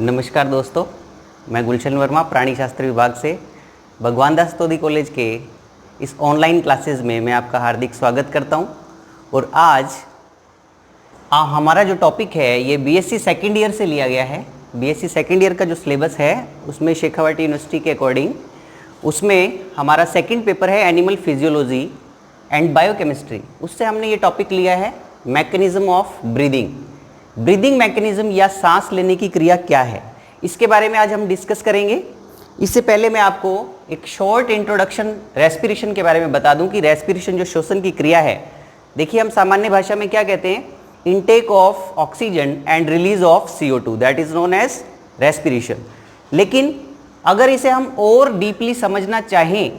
नमस्कार दोस्तों, मैं गुलशन वर्मा प्राणी शास्त्र विभाग से भगवान दास तोदी कॉलेज के इस ऑनलाइन क्लासेस में मैं आपका हार्दिक स्वागत करता हूं। और आज हमारा जो टॉपिक है ये बीएससी सेकेंड ईयर से लिया गया है। बीएससी सेकेंड ईयर का जो सिलेबस है उसमें शेखावाटी यूनिवर्सिटी के अकॉर्डिंग उसमें हमारा सेकेंड पेपर है एनिमल फिजियोलॉजी एंड बायोकेमिस्ट्री। उससे हमने ये टॉपिक लिया है mechanism of breathing. Breathing mechanism या सांस लेने की क्रिया क्या है, इसके बारे में आज हम डिस्कस करेंगे। इससे पहले मैं आपको एक शॉर्ट इंट्रोडक्शन रेस्पिरेशन के बारे में बता दूं कि रेस्पिरेशन जो श्वसन की क्रिया है, देखिए हम सामान्य भाषा में क्या कहते हैं, intake of oxygen and release of CO2, that is known as respiration. लेकिन अगर इसे हम और डीपली समझना चाहें,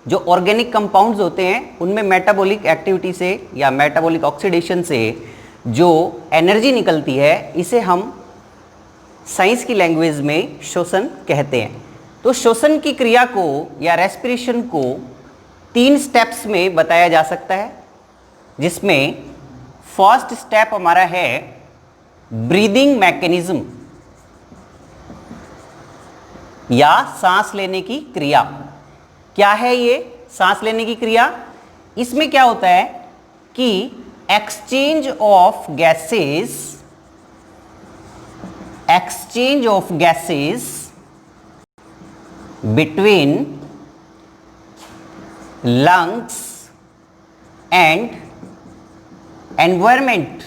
जो ऑर्गेनिक कंपाउंड्स होते हैं उनमें मेटाबॉलिक एक्टिविटी से या मेटाबॉलिक ऑक्सीडेशन से जो एनर्जी निकलती है, इसे हम साइंस की लैंग्वेज में श्वसन कहते हैं। तो श्वसन की क्रिया को या रेस्पिरेशन को 3 स्टेप्स में बताया जा सकता है, जिसमें फर्स्ट स्टेप हमारा है ब्रीदिंग मैकेनिज्म या सांस लेने की क्रिया। क्या है ये सांस लेने की क्रिया? इसमें क्या होता है कि exchange of gases between lungs and environment।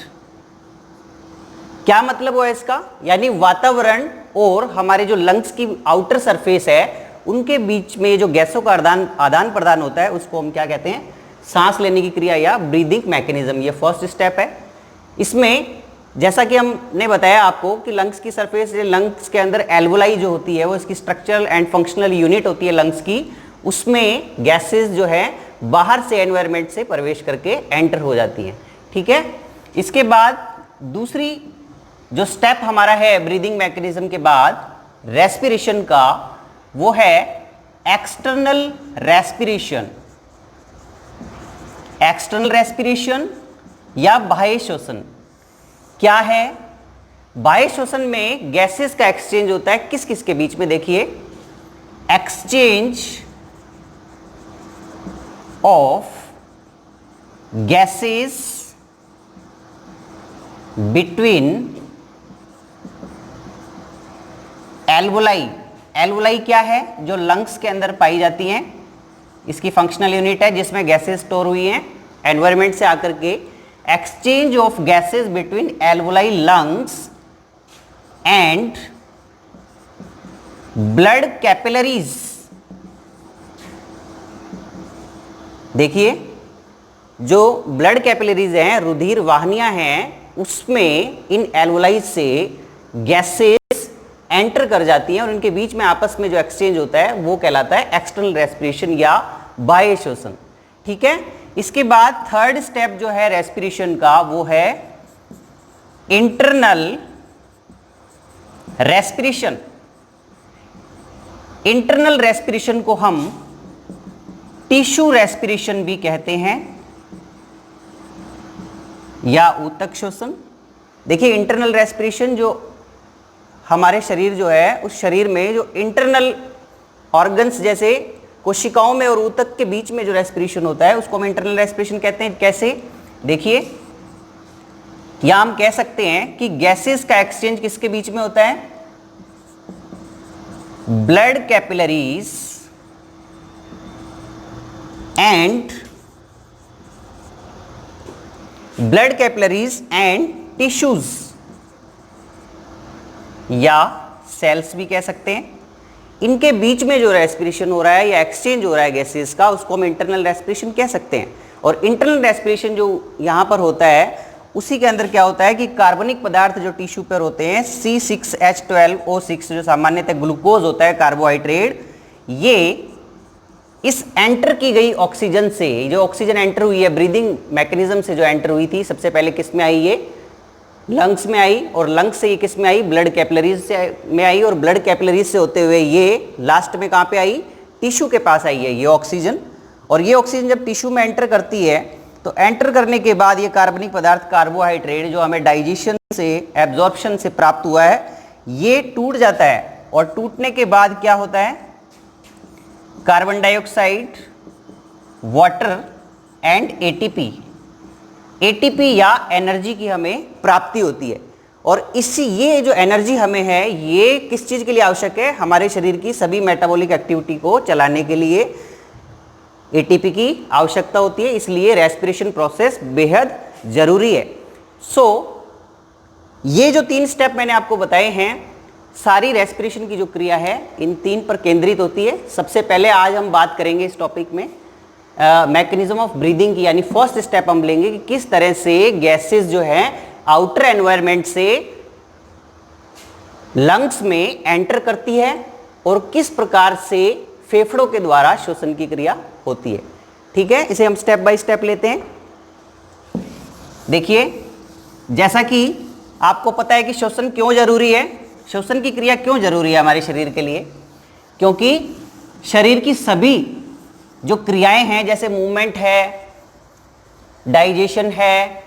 क्या मतलब हुआ इसका? यानी वातावरण और हमारे जो लंग्स की आउटर सरफेस है उनके बीच में जो गैसों का आदान प्रदान होता है उसको हम क्या कहते हैं, सांस लेने की क्रिया या ब्रीदिंग मैकेनिज्म। ये फर्स्ट स्टेप है। इसमें जैसा कि हमने बताया आपको कि लंग्स की सरफेस, लंग्स के अंदर एल्वोलाई जो होती है वो इसकी स्ट्रक्चरल एंड फंक्शनल यूनिट होती है लंग्स की, उसमें गैसेस जो है बाहर से एनवायरनमेंट से प्रवेश करके एंटर हो जाती हैं। ठीक है। इसके बाद दूसरी जो स्टेप हमारा है ब्रीदिंग मैकेनिज्म के बाद रेस्पिरेशन का, वो है एक्सटर्नल रेस्पिरेशन। एक्सटर्नल रेस्पिरेशन या बाह्य श्वसन क्या है? बाह्य श्वसन में गैसेस का एक्सचेंज होता है किस किस के बीच में? देखिए, exchange of gases between alveoli. Alveoli क्या है? जो लंग्स के अंदर पाई जाती हैं, इसकी फंक्शनल यूनिट है जिसमें गैसेस स्टोर हुई हैं एनवायरनमेंट से आकर के। Exchange of gases between alveoli lungs and blood capillaries. देखिए, जो ब्लड कैपिलरीज हैं, रुधिर वाहिनियां हैं, उसमें इन एल्वोलाई से गैसेस एंटर कर जाती हैं और इनके बीच में आपस में जो एक्सचेंज होता है वो कहलाता है एक्सटर्नल रेस्पिरेशन या बाह्य श्वसन। ठीक है। इसके बाद थर्ड स्टेप जो है रेस्पिरेशन का, वो है इंटरनल रेस्पिरेशन। इंटरनल रेस्पिरेशन को हम टिश्यू रेस्पिरेशन भी कहते हैं या ऊतक श्वसन। देखिए, इंटरनल रेस्पिरेशन जो हमारे शरीर जो है, उस शरीर में जो इंटरनल ऑर्गन्स जैसे कोशिकाओं में और ऊतक के बीच में जो रेस्पिरेशन होता है उसको हम इंटरनल रेस्पिरेशन कहते हैं। कैसे? देखिए, या हम कह सकते हैं कि गैसेस का एक्सचेंज किसके बीच में होता है? ब्लड कैपिलरीज एंड टिश्यूज या सेल्स भी कह सकते हैं। इनके बीच में जो रेस्पिरेशन हो रहा है या एक्सचेंज हो रहा है गैसेस का, उसको हम इंटरनल रेस्पिरेशन कह सकते हैं। और इंटरनल रेस्पिरेशन जो यहाँ पर होता है, उसी के अंदर क्या होता है कि कार्बनिक पदार्थ जो टिश्यू पर होते हैं, C6H12O6 जो सामान्यतः ग्लूकोज होता है, कार्बोहाइड्रेट, ये इस एंटर की गई ऑक्सीजन से, जो ऑक्सीजन एंटर हुई है ब्रीदिंग मैकेनिज्म से जो एंटर हुई थी, सबसे पहले किस में आई? ये लंग्स में आई, और लंग्स से ये किस में आई? ब्लड कैपिलरीज से में आई, और ब्लड कैपिलरीज से होते हुए ये लास्ट में कहाँ पे आई? टिश्यू के पास आई है ये ऑक्सीजन। और ये ऑक्सीजन जब टिश्यू में एंटर करती है तो एंटर करने के बाद ये कार्बनिक पदार्थ कार्बोहाइड्रेट जो हमें डाइजेशन से एब्जॉर्प्शन से प्राप्त हुआ है, ये टूट जाता है और टूटने के बाद क्या होता है, carbon dioxide, water and ATP, ATP या एनर्जी की हमें प्राप्ति होती है। और इसी ये जो एनर्जी हमें है ये किस चीज़ के लिए आवश्यक है, हमारे शरीर की सभी मेटाबॉलिक एक्टिविटी को चलाने के लिए एटीपी की आवश्यकता होती है, इसलिए रेस्पिरेशन प्रोसेस बेहद ज़रूरी है। ये जो 3 स्टेप मैंने आपको बताए हैं, सारी रेस्पिरेशन की जो क्रिया है इन 3 पर केंद्रित होती है। सबसे पहले आज हम बात करेंगे इस टॉपिक में मैकेनिज्म ऑफ ब्रीदिंग की, यानी फर्स्ट स्टेप हम लेंगे कि किस तरह से गैसेस जो है आउटर एनवायरनमेंट से लंग्स में एंटर करती है और किस प्रकार से फेफड़ों के द्वारा श्वसन की क्रिया होती है। ठीक है, इसे हम स्टेप बाय स्टेप लेते हैं। देखिए, जैसा कि आपको पता है कि श्वसन क्यों जरूरी है, श्वसन की क्रिया क्यों जरूरी है हमारे शरीर के लिए, क्योंकि शरीर की सभी जो क्रियाएं हैं जैसे मूवमेंट है, डाइजेशन है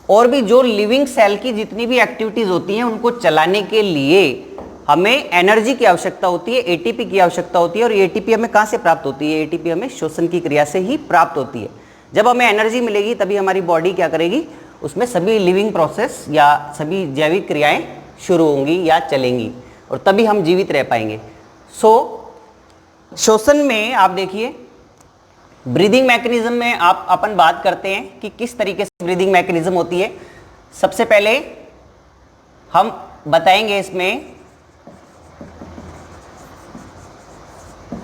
और भी जो लिविंग सेल की जितनी भी एक्टिविटीज होती हैं उनको चलाने के लिए हमें एनर्जी की आवश्यकता होती है, एटीपी की आवश्यकता होती है। और एटीपी हमें कहाँ से प्राप्त होती है, एटीपी हमें श्वसन की क्रिया से ही प्राप्त होती है। जब हमें एनर्जी मिलेगी तभी हमारी बॉडी क्या करेगी, उसमें सभी लिविंग प्रोसेस या सभी जैविक क्रियाएं शुरू होंगी या चलेंगी और तभी हम जीवित रह पाएंगे। श्वसन में आप देखिए, ब्रीदिंग मैकेनिज्म में आप अपन बात करते हैं कि किस तरीके से ब्रीदिंग मैकेनिज्म होती है। सबसे पहले हम बताएंगे इसमें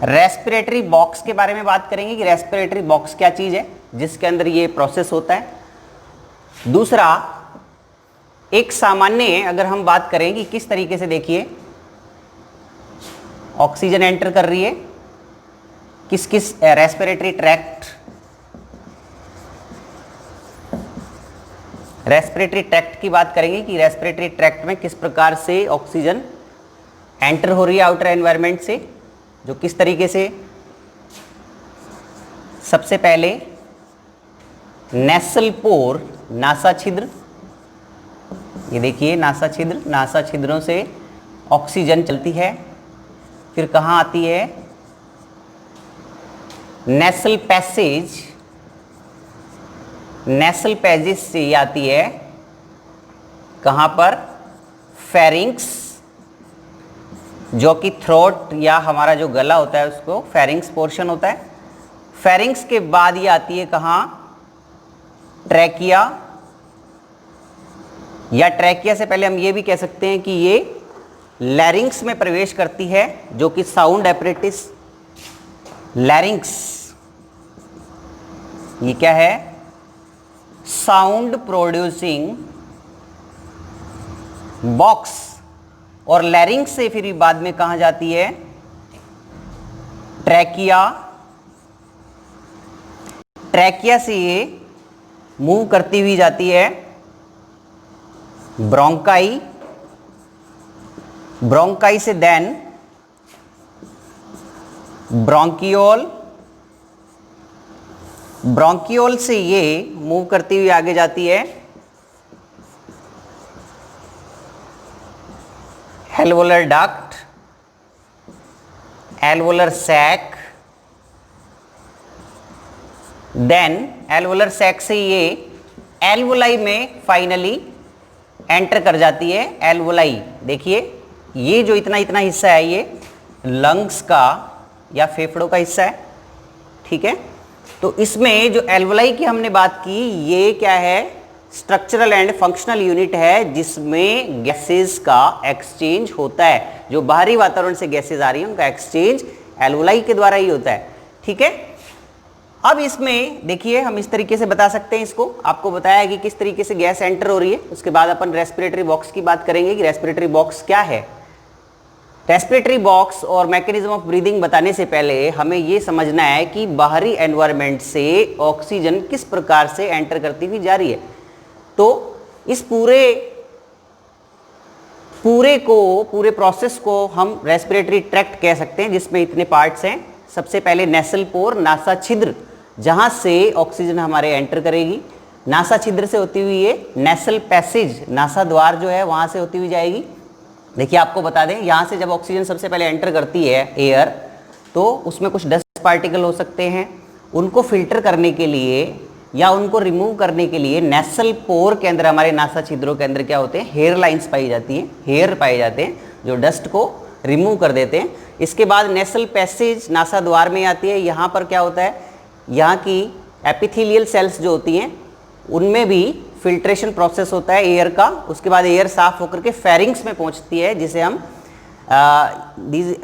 रेस्पिरेटरी बॉक्स के बारे में बात करेंगे कि रेस्पिरेटरी बॉक्स क्या चीज़ है जिसके अंदर ये प्रोसेस होता है। दूसरा, एक सामान्य अगर हम बात करें कि किस तरीके से, देखिए ऑक्सीजन एंटर कर रही है किस किस रेस्पिरेटरी ट्रैक्ट, रेस्पिरेटरी ट्रैक्ट की बात करेंगे कि रेस्पिरेटरी ट्रैक्ट में किस प्रकार से ऑक्सीजन एंटर हो रही है आउटर एनवायरनमेंट से, जो किस तरीके से। सबसे पहले नेसल पोर, नासा छिद्र, ये देखिए नासा छिद्र, नासा छिद्रों से ऑक्सीजन चलती है। फिर कहाँ आती है, नेसल पैसेज, नेसल पैसेज से ये आती है कहाँ पर, फेरिंक्स, जो कि थ्रोट या हमारा जो गला होता है उसको फेरिंक्स पोर्शन होता है। फेरिंक्स के बाद ये आती है कहाँ, ट्रैकिया, या ट्रैकिया से पहले हम ये भी कह सकते हैं कि ये लैरिंग्स में प्रवेश करती है, जो कि साउंड एपरेटिस, लैरिंग्स ये क्या है, साउंड प्रोड्यूसिंग बॉक्स। और लैरिंग्स से फिर बाद में कहाँ जाती है, ट्रैकिया, ट्रैकिया से ये मूव करती हुई जाती है ब्रोंकाई, ब्रोंकाई से देन ब्रोंकियोल, ब्रोंकियोल से ये मूव करती हुई आगे जाती है alveolar duct, alveolar sac, then alveolar sac से ये एल्वोलाई में फाइनली एंटर कर जाती है। एल्वोलाई, देखिए ये जो इतना इतना हिस्सा है ये लंग्स का या फेफड़ों का हिस्सा है, ठीक है। तो इसमें जो एल्वोलाई की हमने बात की, ये क्या है, स्ट्रक्चरल एंड फंक्शनल यूनिट है जिसमें गैसेस का एक्सचेंज होता है। जो बाहरी वातावरण से गैसेस आ रही हैं उनका एक्सचेंज एल्वोलाई के द्वारा ही होता है, ठीक है। अब इसमें देखिए हम इस तरीके से बता सकते हैं, इसको आपको बताया है कि किस तरीके से गैस एंटर हो रही है। उसके बाद अपन रेस्पिरेटरी बॉक्स की बात करेंगे कि रेस्पिरेटरी बॉक्स क्या है। रेस्पिरेटरी बॉक्स और मैकेनिज्म ऑफ ब्रीदिंग बताने से पहले हमें ये समझना है कि बाहरी एनवायरनमेंट से ऑक्सीजन किस प्रकार से एंटर करती हुई जा रही है। तो इस पूरे प्रोसेस को हम रेस्पिरेटरी ट्रैक्ट कह सकते हैं, जिसमें इतने पार्ट्स हैं। सबसे पहले नेसल पोर, नासा छिद्र, जहां से ऑक्सीजन हमारे एंटर करेगी। नासा छिद्र से होती हुई ये नेसल पैसेज, नासा द्वार जो है वहां से होती हुई जाएगी देखिए आपको बता दें, यहाँ से जब ऑक्सीजन सबसे पहले एंटर करती है एयर, तो उसमें कुछ डस्ट पार्टिकल हो सकते हैं, उनको फिल्टर करने के लिए या उनको रिमूव करने के लिए नेसल पोर के अंदर, हमारे नासा छिद्रों के अंदर क्या होते हैं, हेयर लाइंस पाई जाती हैं, हेयर पाए जाते हैं जो डस्ट को रिमूव कर देते हैं। इसके बाद नेसल पैसेज नासा द्वार में आती है। यहाँ पर क्या होता है, यहाँ की एपिथेलियल सेल्स जो होती हैं उनमें भी फिल्ट्रेशन प्रोसेस होता है एयर का। उसके बाद एयर साफ होकर के फेरिंग्स में पहुँचती है, जिसे हम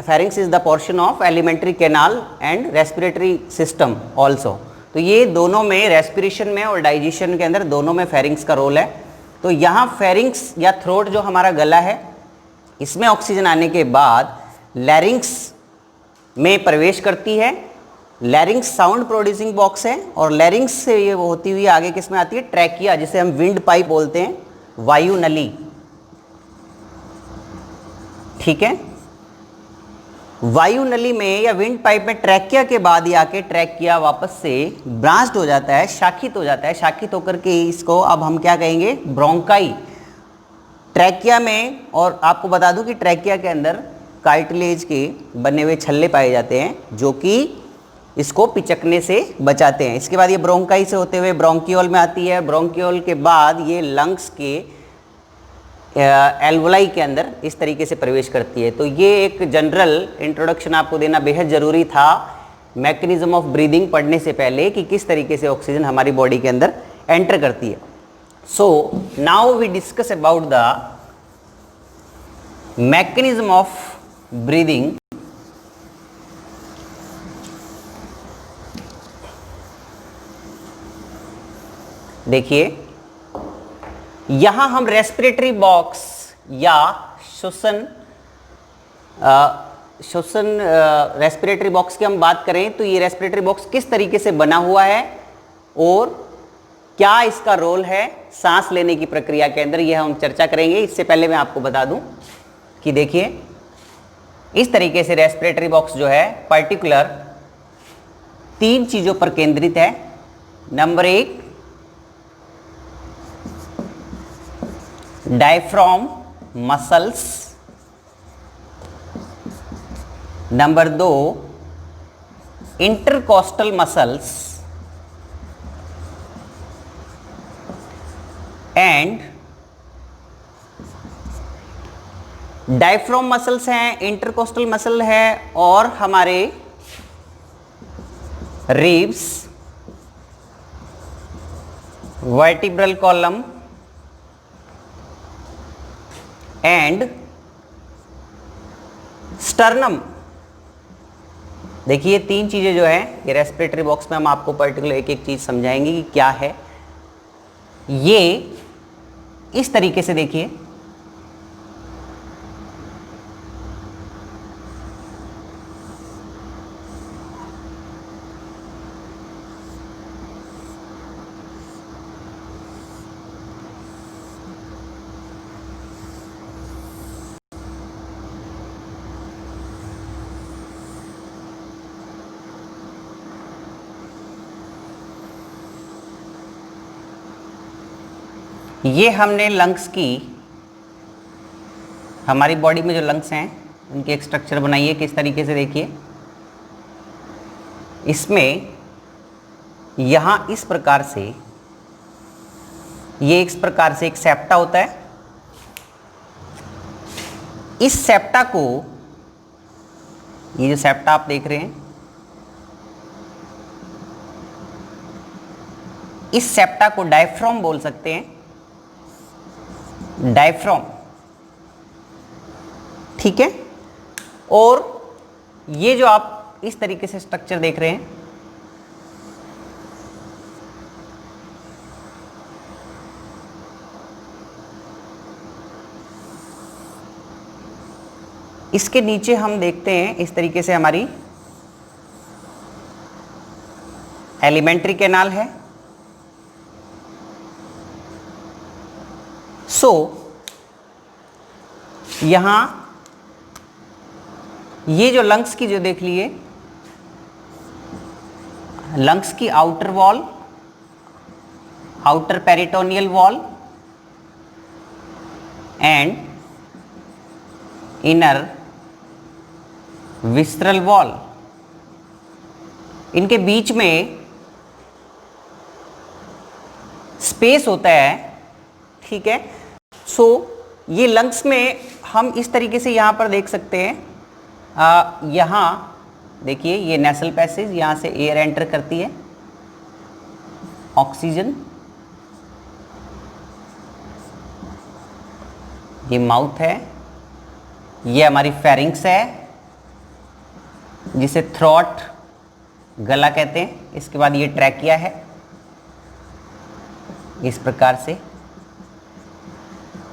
pharynx is the portion of alimentary canal and respiratory system also. तो ये दोनों में, रेस्पिरेशन में और डाइजेशन के अंदर दोनों में फेरिंग्स का रोल है। तो यहाँ फेरिंग्स या थ्रोट जो हमारा गला है, इसमें ऑक्सीजन आने के बाद लैरिंग्स में प्रवेश करती है। लैरिंग्स साउंड प्रोड्यूसिंग बॉक्स है और लैरिंग्स से ये वो होती हुई आगे किस में आती है, ट्रैकिया, जिसे हम विंड पाइप बोलते हैं, वायु नली। ठीक है, वायु नली में या विंड पाइप में ट्रैकिया के बाद ही आके ट्रैकिया वापस से ब्रांच्ड हो जाता है, शाखित हो जाता है। शाखित होकर के इसको अब हम क्या कहेंगे, ब्रोंकाई। ट्रैकिया में, और आपको बता दूं कि ट्रैकिया के अंदर कार्टिलेज के बने हुए छल्ले पाए जाते हैं जो कि इसको पिचकने से बचाते हैं। इसके बाद ये ब्रोंकाई से होते हुए ब्रोंकियोल में आती है। ब्रोंकियोल के बाद ये लंग्स के एल्वोलाई के अंदर इस तरीके से प्रवेश करती है। तो ये एक जनरल इंट्रोडक्शन आपको देना बेहद ज़रूरी था मैकेनिज्म ऑफ ब्रीदिंग पढ़ने से पहले, कि किस तरीके से ऑक्सीजन हमारी बॉडी के अंदर एंटर करती है। So now we discuss about the mechanism of breathing. देखिए यहां हम रेस्पिरेटरी बॉक्स या श्वसन रेस्पिरेटरी बॉक्स की हम बात करें तो ये रेस्पिरेटरी बॉक्स किस तरीके से बना हुआ है और क्या इसका रोल है सांस लेने की प्रक्रिया के अंदर, यह हम चर्चा करेंगे। इससे पहले मैं आपको बता दूं कि देखिए इस तरीके से रेस्पिरेटरी बॉक्स जो है पर्टिकुलर 3 चीजों पर केंद्रित है। Number 1, diaphragm muscles. Number 2, intercostal muscles and diaphragm muscles हैं, इंटरकोस्टल मसल है और हमारे ribs, vertebral column and sternum. देखिए 3 चीजें जो है ये रेस्पिरेटरी बॉक्स में हम आपको पर्टिकुलर एक एक चीज समझाएंगे कि क्या है। ये इस तरीके से देखिए, ये हमने लंग्स की, हमारी बॉडी में जो लंग्स हैं उनकी एक स्ट्रक्चर बनाई है किस तरीके से। देखिए इसमें यहाँ इस प्रकार से, ये इस प्रकार से एक सेप्टा होता है। इस सेप्टा को, ये जो सेप्टा आप देख रहे हैं, इस सेप्टा को डायफ्राम बोल सकते हैं, डायफ्राम। ठीक है, और ये जो आप इस तरीके से स्ट्रक्चर देख रहे हैं, इसके नीचे हम देखते हैं इस तरीके से हमारी एलिमेंट्री कैनाल है। सो यहां ये जो लंग्स की जो देख लिए, लंग्स की outer wall, outer peritoneal wall and inner विस्ट्रल wall, इनके बीच में स्पेस होता है, ठीक है। सो ये लंग्स में हम इस तरीके से यहाँ पर देख सकते हैं, यहाँ देखिए ये नेसल पैसेज, यहाँ से एयर एंटर करती है, ऑक्सीजन, ये माउथ है, ये हमारी फेरिंक्स है जिसे थ्रोट गला कहते हैं, इसके बाद ये ट्रैकिया है, इस प्रकार से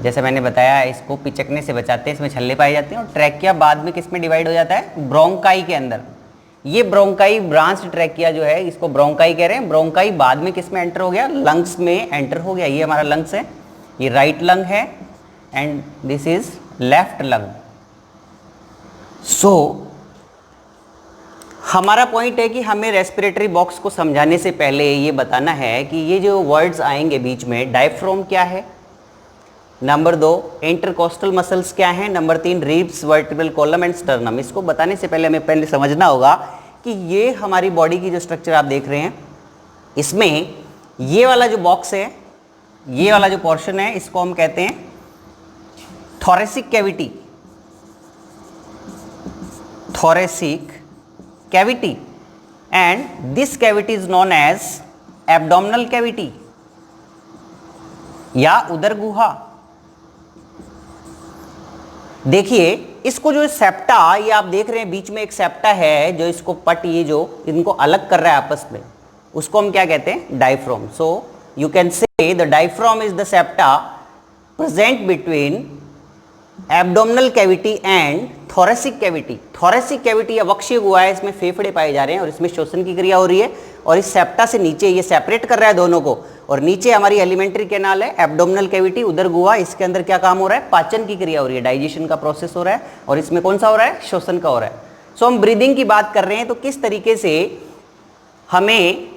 जैसे मैंने बताया इसको पिचकने से बचाते हैं, इसमें छल्ले पाए जाते हैं। और ट्रैकिया बाद में किस में डिवाइड हो जाता है, ब्रोंकाई के अंदर। ये ब्रोंकाई ब्रांच ट्रैकिया जो है इसको ब्रोंकाई कह रहे हैं। ब्रोंकाई बाद में किस में एंटर हो गया, लंग्स में एंटर हो गया। ये हमारा लंग्स है, ये राइट लंग है and this is left lung. So हमारा पॉइंट है कि हमें रेस्पिरेटरी बॉक्स को समझाने से पहले ये बताना है कि ये जो वर्ड्स आएंगे बीच में, डायफ्राम क्या है, नंबर 2 इंटरकोस्टल मसल्स क्या हैं, number 3 ribs, vertebral column and sternum. इसको बताने से पहले हमें पहले समझना होगा कि ये हमारी बॉडी की जो स्ट्रक्चर आप देख रहे हैं, इसमें ये वाला जो बॉक्स है, ये वाला जो पोर्शन है, इसको हम कहते हैं thoracic cavity, thoracic cavity, and this cavity is known as abdominal cavity या उदर गुहा। देखिए इसको जो सेप्टा, ये आप देख रहे हैं बीच में एक सेप्टा है जो इसको पट, ये जो इनको अलग कर रहा है आपस में, उसको हम क्या कहते हैं, diaphragm. So you can say the diaphragm is the septa present between abdominal cavity and thoracic cavity. Thoracic cavity या वक्षीय गुहा है, इसमें फेफड़े पाए जा रहे हैं और इसमें श्वसन की क्रिया हो रही है, और इस सेप्टा से नीचे ये सेपरेट कर रहा है दोनों को, और नीचे हमारी एलिमेंट्री कैनाल है, एब्डोमिनल कैविटी, उदर गुहा, इसके अंदर क्या काम हो रहा है, पाचन की क्रिया हो रही है, डाइजेशन का प्रोसेस हो रहा है, और इसमें कौन सा हो रहा है, श्वसन का हो रहा है। सो हम ब्रीदिंग की बात कर रहे हैं, तो किस तरीके से हमें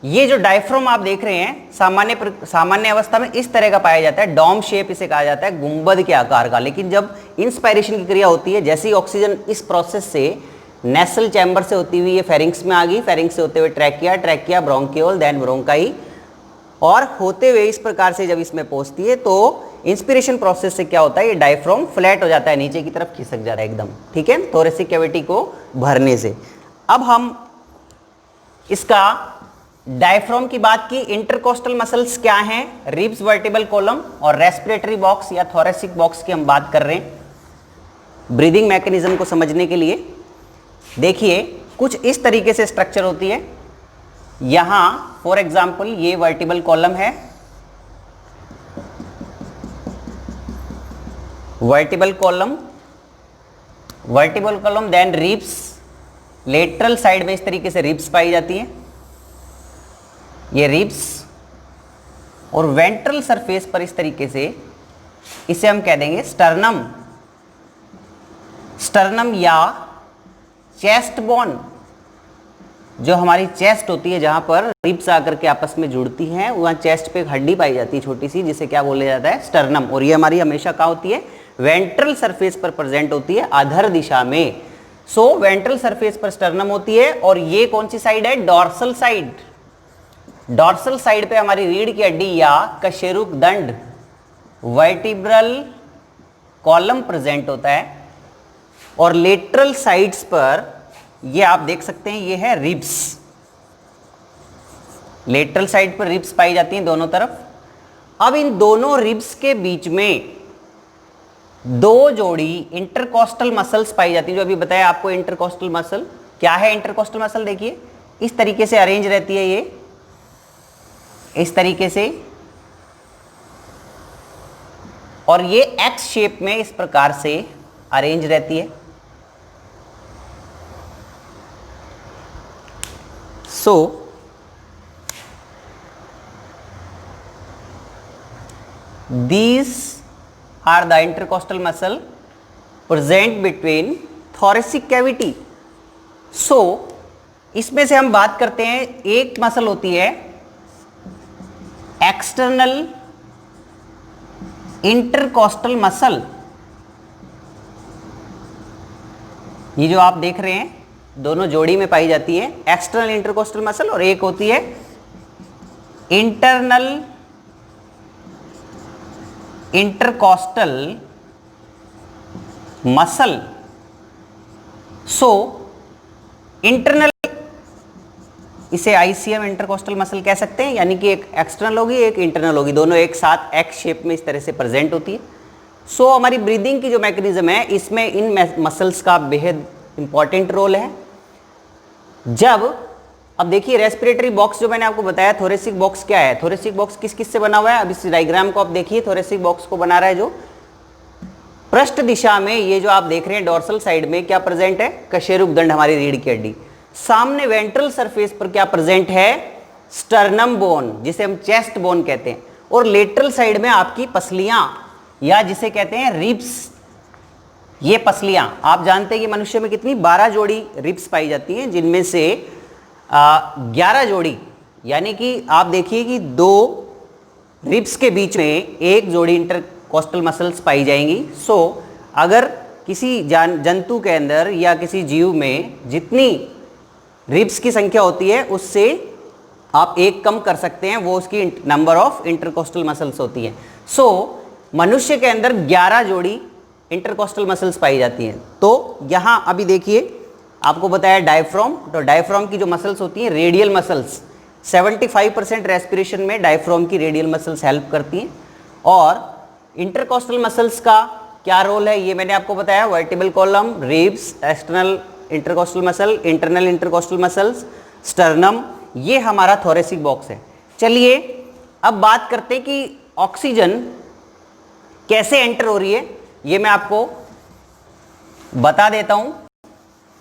ये जो डायफ्राम आप देख रहे हैं सामान्य अवस्था में इस तरह का पाया जाता है, डॉम शेप इसे कहा जाता है, गुंबद के आकार का। लेकिन जब इंस्पायरेशन की क्रिया होती है, जैसे ही ऑक्सीजन इस प्रोसेस से नेसल चैम्बर से होती हुई ये फेरिंक्स में आ गई, फेरिंक्स से होते हुए trachea, trachea bronchiole, then bronchi, और होते हुए इस प्रकार से जब इसमें पहुंचती है तो इंस्पिरेशन प्रोसेस से क्या होता है, ये डायफ्राम फ्लैट हो जाता है, नीचे की तरफ खिसक जा रहा है एकदम, ठीक है, थोरेसिक कैविटी को भरने से। अब हम इसका डायफ्राम की बात की, इंटरकोस्टल मसल्स क्या हैं, रिब्स, वर्टिब्रल कॉलम और रेस्पिरेटरी बॉक्स या थोरेसिक बॉक्स की हम बात कर रहे हैं ब्रीदिंग मैकेनिज्म को समझने के लिए। देखिए कुछ इस तरीके से स्ट्रक्चर होती है। यहां फॉर एग्जांपल ये वर्टिब्रल कॉलम है, vertebral column, then ribs, lateral side में इस तरीके से रिब्स पाई जाती हैं, ये रिब्स, और वेंट्रल सरफेस पर इस तरीके से इसे हम कह देंगे स्टर्नम या चेस्ट बोन। जो हमारी चेस्ट होती है, जहां पर रिब्स आकर के आपस में जुड़ती हैं, वहां चेस्ट पे एक हड्डी पाई जाती है छोटी सी, जिसे क्या बोला जाता है, स्टर्नम। और ये हमारी हमेशा कहाँ होती है, वेंट्रल सरफेस पर प्रेजेंट होती है, अधर दिशा में। सो वेंट्रल सरफेस पर स्टर्नम होती है, और ये कौन सी साइड है, डॉर्सल साइड। डॉर्सल साइड पे हमारी रीढ़ की हड्डी या कशेरुक दंड, वर्टिब्रल कॉलम प्रेजेंट होता है, और लेटरल साइड्स पर ये आप देख सकते हैं, ये है रिब्स। लेटरल साइड पर रिब्स पाई जाती हैं दोनों तरफ। अब इन दोनों रिब्स के बीच में दो जोड़ी इंटरकोस्टल मसल्स पाई जाती हैं, जो अभी बताया आपको इंटरकोस्टल मसल क्या है। इंटरकोस्टल मसल देखिए इस तरीके से अरेंज रहती है, ये इस तरीके से, और ये एक्स शेप में इस प्रकार से अरेंज रहती है। सो these are the intercostal muscle present between thoracic cavity. So इसमें से हम बात करते हैं, एक मसल होती है एक्सटर्नल इंटरकोस्टल मसल, ये जो आप देख रहे हैं दोनों जोड़ी में पाई जाती है एक्सटर्नल इंटरकोस्टल मसल, और एक होती है internal intercostal muscle. So internal इसे आईसीएम इंटरकोस्टल मसल कह सकते हैं, यानी कि एक एक्सटर्नल होगी एक इंटरनल होगी, दोनों एक साथ एक्स शेप में इस तरह से प्रेजेंट होती है। सो हमारी ब्रीदिंग की जो मैकेनिज्म है इसमें इन मसल्स का बेहद इंपॉर्टेंट रोल है। अब देखिए रेस्पिरेटरी बॉक्स जो मैंने आपको बताया, थोरेसिक बॉक्स क्या है, थोरेसिक बॉक्स किस किस से बना हुआ है, अब इस डायग्राम को आप देखिए, थोरेसिक बॉक्स को बना रहा है जो पृष्ठ दिशा में, ये जो आप देख रहे हैं डोर्सल साइड में क्या प्रेजेंट है, कशेरुकदंड हमारी रीढ़ की हड्डी। सामने वेंट्रल सरफेस पर क्या प्रेजेंट है, स्टर्नम बोन जिसे हम चेस्ट बोन कहते हैं, और लेटरल साइड में आपकी पसलियां या जिसे कहते हैं रिब्स। ये पसलियां आप जानते हैं कि मनुष्य में कितनी 12 जोड़ी रिब्स पाई जाती हैं, जिनमें से 11 जोड़ी, यानी कि आप देखिए कि 2 रिब्स के बीच में एक जोड़ी इंटरकोस्टल मसल्स पाई जाएंगी। सो अगर किसी जंतु के अंदर या किसी जीव में जितनी रिब्स की संख्या होती है उससे आप एक कम कर सकते हैं, वो उसकी नंबर ऑफ इंटरकोस्टल मसल्स होती है। सो मनुष्य के अंदर 11 जोड़ी इंटरकोस्टल मसल्स पाई जाती हैं। तो यहाँ अभी देखिए आपको बताया डायफ्राम, तो डायफ्राम की जो मसल्स होती हैं रेडियल मसल्स, 75% रेस्पिरेशन में डायफ्राम की रेडियल मसल्स हेल्प करती हैं। और इंटरकोस्टल मसल्स का क्या रोल है ये मैंने आपको बताया, vertebral column, ribs, external intercostal muscle, internal intercostal muscles, sternum, ये हमारा थोरेसिक बॉक्स है। चलिए अब बात करते हैं कि ऑक्सीजन कैसे एंटर हो रही है, ये मैं आपको बता देता हूं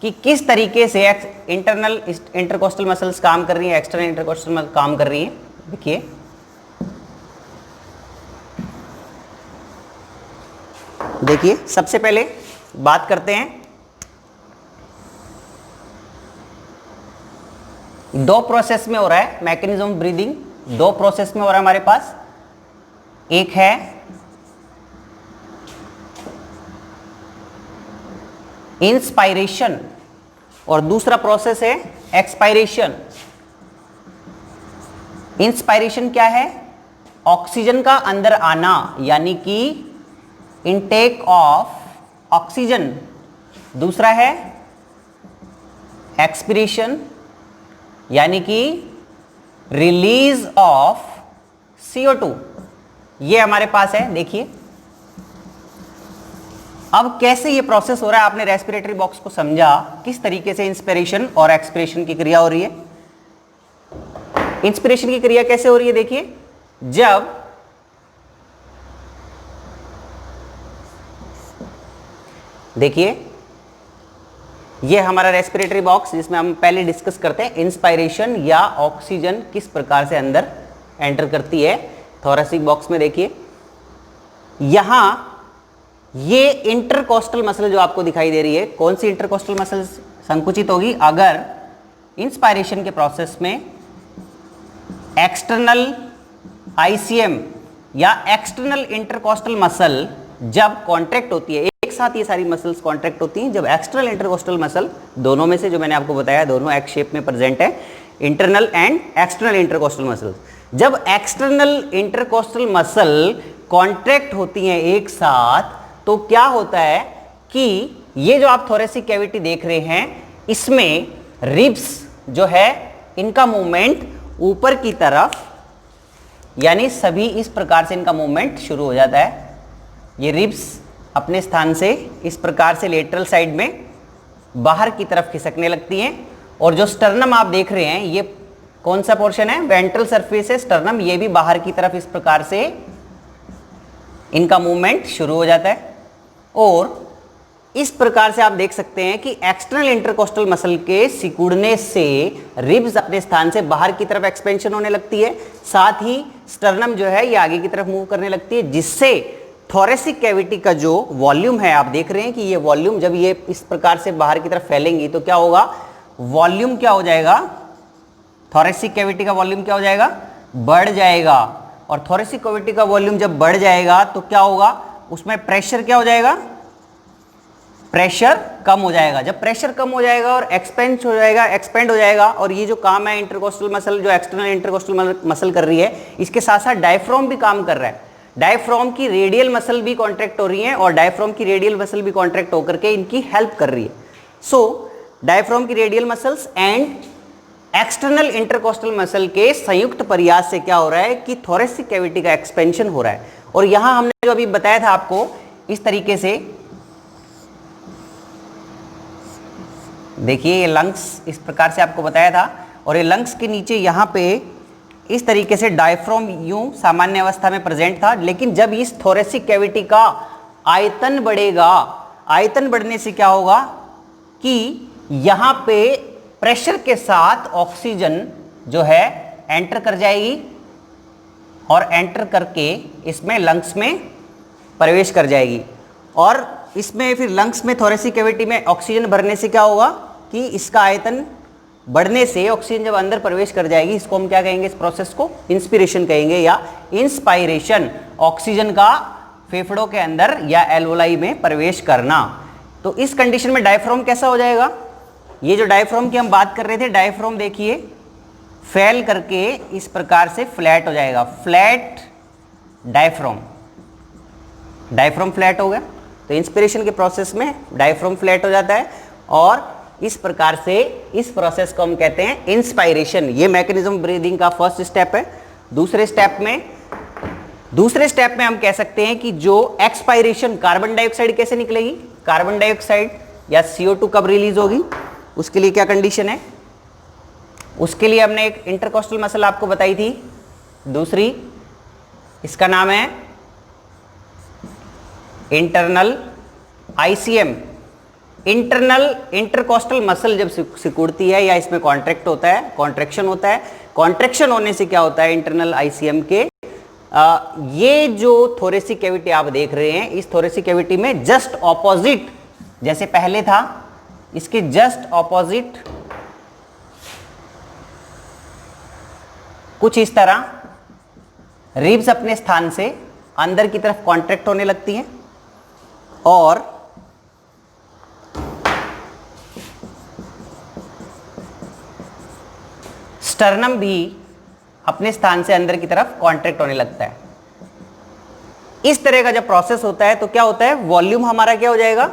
कि किस तरीके से इंटरनल इंटरकोस्टल मसल्स काम कर रही है, एक्सटर्नल इंटरकोस्टल मसल काम कर रही है। देखिए सबसे पहले बात करते हैं, 2 प्रोसेस में हो रहा है मैकेनिज्म ऑफ ब्रीदिंग, 2 प्रोसेस में हो रहा है हमारे पास। एक है इंस्पायरेशन और दूसरा प्रोसेस है एक्सपायरेशन। इंस्पायरेशन क्या है, ऑक्सीजन का अंदर आना, यानी कि इनटेक ऑफ ऑक्सीजन। दूसरा है एक्सपिरेशन, यानी कि रिलीज ऑफ CO2। ये हमारे पास है। देखिए अब कैसे ये प्रोसेस हो रहा है, आपने रेस्पिरेटरी बॉक्स को समझा, किस तरीके से इंस्पिरेशन और एक्सपिरेशन की क्रिया हो रही है। इंस्पिरेशन की क्रिया कैसे हो रही है, देखिए ये हमारा रेस्पिरेटरी बॉक्स जिसमें हम पहले डिस्कस करते हैं इंस्पायरेशन या ऑक्सीजन किस प्रकार से अंदर एंटर करती है थोरेसिक बॉक्स में। देखिए यहां ये इंटरकोस्टल मसल जो आपको दिखाई दे रही है, कौन सी इंटरकोस्टल मसल संकुचित होगी, अगर इंस्पायरेशन के प्रोसेस में एक्सटर्नल आईसीएम या एक्सटर्नल इंटरकोस्टल मसल जब कॉन्ट्रैक्ट होती है, एक साथ ये सारी मसल्स कॉन्ट्रैक्ट होती हैं, जब एक्सटर्नल इंटरकोस्टल मसल दोनों में से जो मैंने आपको बताया दोनों एक्स शेप में प्रेजेंट है, internal and external intercostal muscle, जब एक्सटर्नल इंटरकोस्टल मसल कॉन्ट्रैक्ट होती हैं एक साथ, तो क्या होता है कि ये जो आप थोरेसिक कैविटी देख रहे हैं इसमें रिब्स जो है इनका मूवमेंट ऊपर की तरफ, यानी सभी इस प्रकार से इनका मूवमेंट शुरू हो जाता है। ये रिब्स अपने स्थान से इस प्रकार से लेटरल साइड में बाहर की तरफ खिसकने लगती हैं, और जो स्टर्नम आप देख रहे हैं ये कौन सा पोर्शन है, वेंट्रल सरफेस है स्टर्नम, ये भी बाहर की तरफ इस प्रकार से इनका मूवमेंट शुरू हो जाता है। और इस प्रकार से आप देख सकते हैं कि एक्सटर्नल इंटरकोस्टल मसल के सिकुड़ने से रिब्स अपने स्थान से बाहर की तरफ एक्सपेंशन होने लगती है, साथ ही स्टर्नम जो है ये आगे की तरफ मूव करने लगती है, जिससे थोरेसिक कैविटी का जो वॉल्यूम है आप देख रहे हैं कि ये वॉल्यूम जब ये इस प्रकार से बाहर की तरफ फैलेंगी तो क्या होगा, वॉल्यूम क्या हो जाएगा, थोरेसिक कैविटी का वॉल्यूम क्या हो जाएगा, बढ़ जाएगा। और थोरेसिक कैविटी का वॉल्यूम जब बढ़ जाएगा तो क्या होगा, उसमें प्रेशर क्या हो जाएगा, प्रेशर कम हो जाएगा। जब प्रेशर कम हो जाएगा और एक्सपेंड हो जाएगा और ये जो काम है इंटरकोस्टल मसल जो एक्सटर्नल इंटरकोस्टल मसल कर रही है, इसके साथ साथ डायफ्राम भी काम कर रहा है। डायफ्राम की रेडियल मसल भी कॉन्ट्रैक्ट हो रही है और डायफ्राम की रेडियल मसल भी कॉन्ट्रैक्ट होकर के इनकी हेल्प कर रही है। सो डायफ्राम की radial muscles and external intercostal muscle के संयुक्त प्रयास से क्या हो रहा है कि थोरेसिक कैविटी का एक्सपेंशन हो रहा है। और यहां हमने जो अभी बताया था आपको, इस तरीके से देखिए, ये लंग्स इस प्रकार से आपको बताया था और ये लंग्स के नीचे यहाँ पे इस तरीके से डायफ्राम यूं सामान्य अवस्था में प्रेजेंट था। लेकिन जब इस थोरेसिक कैविटी का आयतन बढ़ेगा, आयतन बढ़ने से क्या होगा कि यहाँ पे प्रेशर के साथ ऑक्सीजन जो है एंटर कर जाएगी और एंटर करके इसमें लंग्स में प्रवेश कर जाएगी। और इसमें फिर लंग्स में थोरेसिक कैविटी में ऑक्सीजन भरने से क्या होगा कि इसका आयतन बढ़ने से ऑक्सीजन जब अंदर प्रवेश कर जाएगी, इसको हम क्या कहेंगे, इस प्रोसेस को इंस्पिरेशन कहेंगे या इंस्पायरेशन, ऑक्सीजन का फेफड़ों के अंदर या एल्वोलाई में प्रवेश करना। तो इस कंडीशन में डायफ्राम कैसा हो जाएगा, ये जो डायफ्राम की हम बात कर रहे थे, डायफ्राम देखिए फैल करके इस प्रकार से फ्लैट हो जाएगा, फ्लैट डायफ्राम, डायफ्राम फ्लैट हो गया। तो इंस्पिरेशन के प्रोसेस में डायफ्राम फ्लैट हो जाता है और इस प्रकार से इस प्रोसेस को हम कहते हैं इंस्पायरेशन। ये मैकेनिज्म ब्रीदिंग का फर्स्ट स्टेप है। दूसरे स्टेप में हम कह सकते हैं कि जो एक्सपायरेशन, कार्बन डाइऑक्साइड कैसे निकलेगी, कार्बन डाइऑक्साइड या CO2 कब रिलीज होगी, उसके लिए क्या कंडीशन है, उसके लिए हमने एक इंटरकोस्टल मसल आपको बताई थी, दूसरी इसका नाम है internal ICM। Internal intercostal muscle जब सिकुड़ती है या इसमें कॉन्ट्रैक्ट होता है, कॉन्ट्रैक्शन होता है, कॉन्ट्रैक्शन होने से क्या होता है इंटरनल ICM के ये जो थोरेसिक कैविटी आप देख रहे हैं, इस थोरेसिक कैविटी में जस्ट ऑपोजिट, जैसे पहले था इसके जस्ट ऑपोजिट कुछ इस तरह रिब्स अपने स्थान से अंदर की तरफ कॉन्ट्रैक्ट होने लगती हैं और स्टर्नम भी अपने स्थान से अंदर की तरफ कॉन्ट्रैक्ट होने लगता है। इस तरह का जब प्रोसेस होता है तो क्या होता है, वॉल्यूम हमारा क्या हो जाएगा,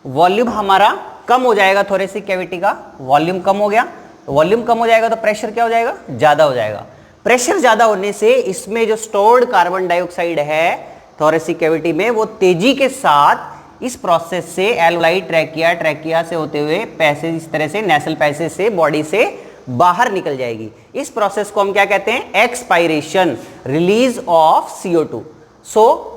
वॉल्यूम हमारा कम हो जाएगा, थोरेसिक कैविटी का वॉल्यूम कम हो गया। तो वॉल्यूम कम हो जाएगा तो प्रेशर क्या हो जाएगा, ज्यादा हो जाएगा। प्रेशर ज्यादा होने से इसमें जो स्टोर्ड कार्बन डाइऑक्साइड है थोरेसिक कैविटी में, वो तेजी के साथ इस प्रोसेस से एल्वोलाई, ट्रैकिया, ट्रैकिया से होते हुए पैसेज, इस तरह से नेसल पैसेज से बॉडी से बाहर निकल जाएगी। इस प्रोसेस को हम क्या कहते हैं, एक्सपायरेशन, रिलीज ऑफ CO2।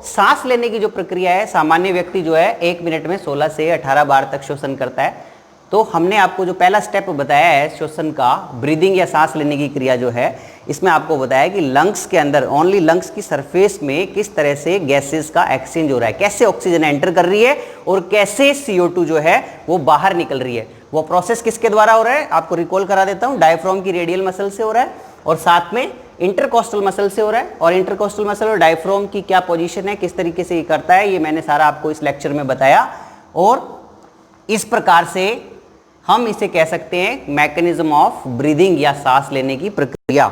सांस लेने की जो प्रक्रिया है, सामान्य व्यक्ति जो है 1 मिनट में 16 से 18 बार तक श्वसन करता है। तो हमने आपको जो पहला स्टेप बताया है श्वसन का, ब्रीदिंग या सांस लेने की क्रिया जो है, इसमें आपको बताया कि लंग्स के अंदर, ओनली लंग्स की सरफेस में किस तरह से गैसेस का एक्सचेंज हो रहा है, कैसे ऑक्सीजन एंटर कर रही है और कैसे CO2 जो है वो बाहर निकल रही है। वो प्रोसेस किसके द्वारा हो रहा है, आपको रिकॉल करा देता हूं, डायफ्राम की रेडियल मसल से हो रहा है और साथ में इंटरकोस्टल मसल से हो रहा है। और इंटरकोस्टल मसल और डायफ्राम की क्या पोजीशन है, किस तरीके से ये करता है, ये मैंने सारा आपको इस लेक्चर में बताया। और इस प्रकार से हम इसे कह सकते हैं मैकेनिज्म ऑफ ब्रीदिंग या सांस लेने की प्रक्रिया।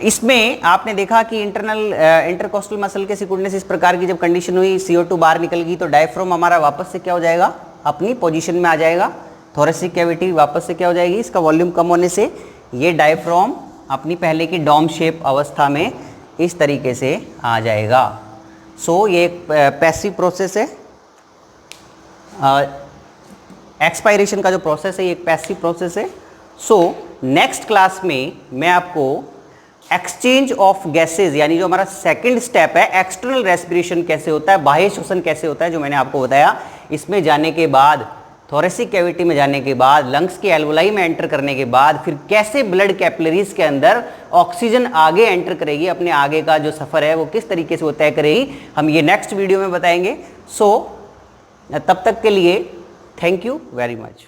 इसमें आपने देखा कि इंटरकोस्टल मसल के सिकुड़ने से इस प्रकार की जब कंडीशन हुई, CO2 बाहर निकल गई, तो डायफ्राम हमारा वापस से क्या हो जाएगा, अपनी पोजीशन में आ जाएगा। थोरेसिक कैविटी वापस से क्या हो जाएगी, इसका वॉल्यूम कम होने से ये डायफ्राम अपनी पहले की डॉम शेप अवस्था में इस तरीके से आ जाएगा। ये एक पैसिव प्रोसेस है। एक्सपायरेशन का जो प्रोसेस है ये एक पैसिव प्रोसेस है। नेक्स्ट क्लास में मैं आपको एक्सचेंज ऑफ गैसेज, यानी जो हमारा सेकंड स्टेप है, एक्सटर्नल रेस्पिरेशन कैसे होता है, बाह्य श्वसन कैसे होता है, जो मैंने आपको बताया, इसमें जाने के बाद, थोरेसिक कैविटी में जाने के बाद, लंग्स के एल्वोलाई में एंटर करने के बाद, फिर कैसे ब्लड कैपिलरीज के अंदर ऑक्सीजन आगे एंटर करेगी, अपने आगे का जो सफर है वो किस तरीके से वो तय करेगी, हम ये नेक्स्ट वीडियो में बताएंगे। तब तक के लिए थैंक यू वेरी मच।